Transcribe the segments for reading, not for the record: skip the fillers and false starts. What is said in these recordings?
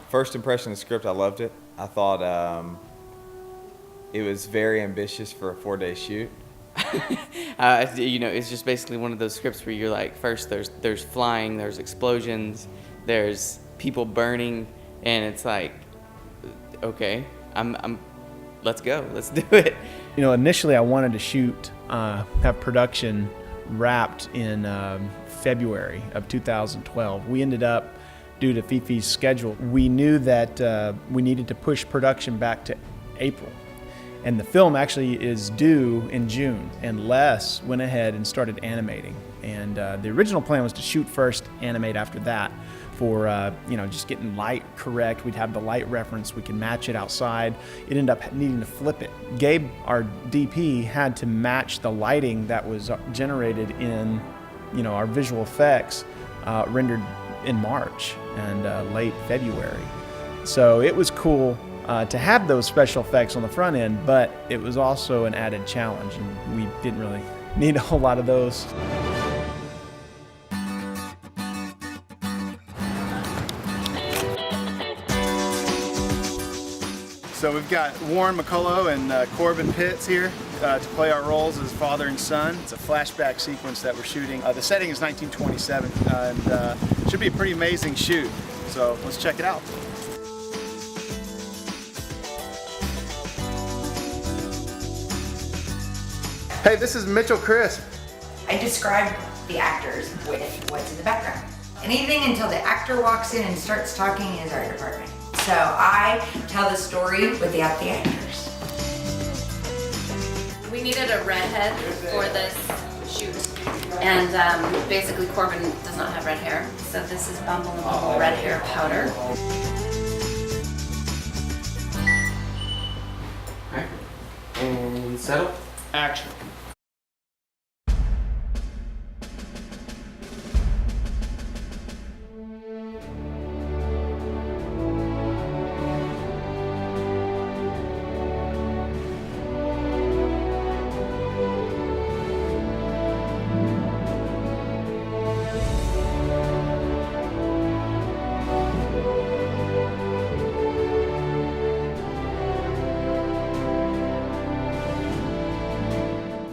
First impression of the script, I loved it. I thought it was very ambitious for a 4-day shoot. It's just basically one of those scripts where you're like, first there's flying, there's explosions, there's people burning, and it's like, okay, let's go, let's do it. Initially I wanted to shoot, have production wrapped in February of 2012. We ended up, due to Fifi's schedule, we knew that we needed to push production back to April. And the film actually is due in June, and Les went ahead and started animating. And the original plan was to shoot first, animate after that, for just getting light correct. We'd have the light reference, we can match it outside. It ended up needing to flip it. Gabe, our DP, had to match the lighting that was generated in our visual effects rendered in March and late February. So it was cool to have those special effects on the front end, but it was also an added challenge, and we didn't really need a whole lot of those. So we've got Warren McCullough and Corbin Pitts here to play our roles as father and son. It's a flashback sequence that we're shooting. The setting is 1927, and should be a pretty amazing shoot. So let's check it out. Hey, this is Mitchell Crisp. I describe the actors with what's in the background. Anything until the actor walks in and starts talking is our department. So I tell the story without the actors. We needed a redhead for this shoot, and basically Corbin does not have red hair, so this is Bumble and Bumble red hair powder. Okay. And settle. Action.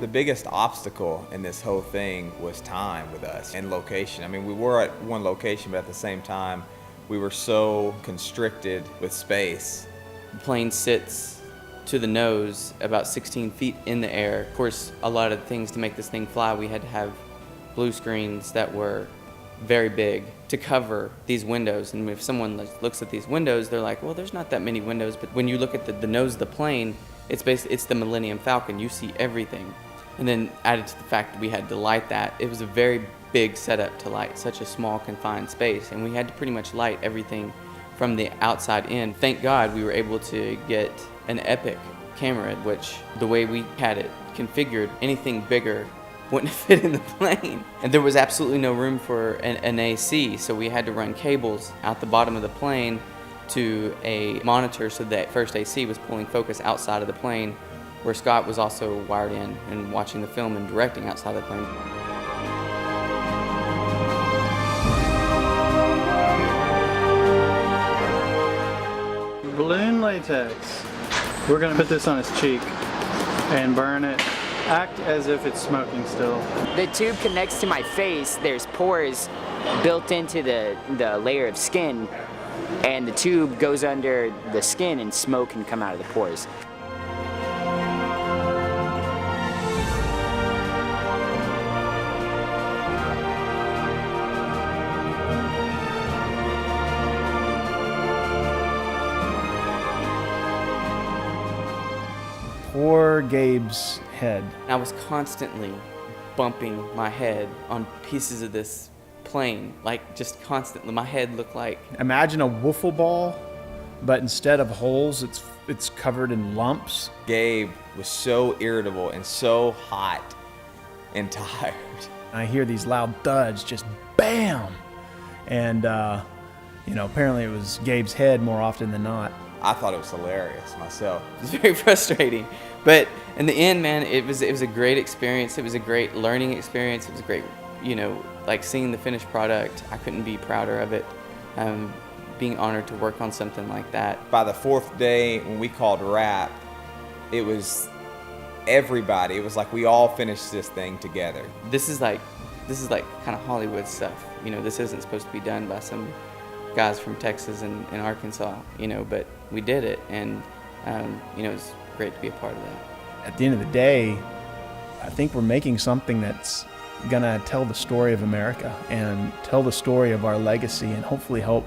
The biggest obstacle in this whole thing was time with us and location. I mean, we were at one location, but at the same time, we were so constricted with space. The plane sits to the nose about 16 feet in the air. Of course, a lot of things to make this thing fly, we had to have blue screens that were very big to cover these windows. And if someone looks at these windows, they're like, well, there's not that many windows. But when you look at the nose of the plane, it's the Millennium Falcon. You see everything. And then added to the fact that we had to light that, it was a very big setup to light such a small confined space, and we had to pretty much light everything from the outside in. Thank God we were able to get an Epic camera, which the way we had it configured, anything bigger wouldn't fit in the plane. And there was absolutely no room for an AC, so we had to run cables out the bottom of the plane to a monitor so that first AC was pulling focus outside of the plane, where Scott was also wired in and watching the film and directing outside the plane. Balloon latex. We're gonna put this on his cheek and burn it. Act as if it's smoking still. The tube connects to my face. There's pores built into the layer of skin, and the tube goes under the skin and smoke can come out of the pores. Poor Gabe's head. I was constantly bumping my head on pieces of this plane, like just constantly. My head looked like... Imagine a wiffle ball, but instead of holes, it's covered in lumps. Gabe was so irritable and so hot and tired. I hear these loud thuds, just bam! And, apparently it was Gabe's head more often than not. I thought it was hilarious myself. It was very frustrating. But in the end, man, it was a great experience. It was a great learning experience. It was a great, like seeing the finished product. I couldn't be prouder of it. being honored to work on something like that. By the 4th day, when we called wrap, it was everybody. It was like we all finished this thing together. This is like kind of Hollywood stuff. You know, this isn't supposed to be done by some guys from Texas and Arkansas, you know, but we did it, and you know, it's great to be a part of that. At the end of the day, I think we're making something that's gonna tell the story of America and tell the story of our legacy, and hopefully help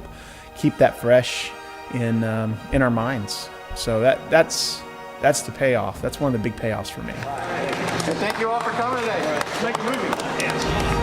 keep that fresh in our minds. So that's the payoff. That's one of the big payoffs for me. And thank you all for coming today. Make a movie.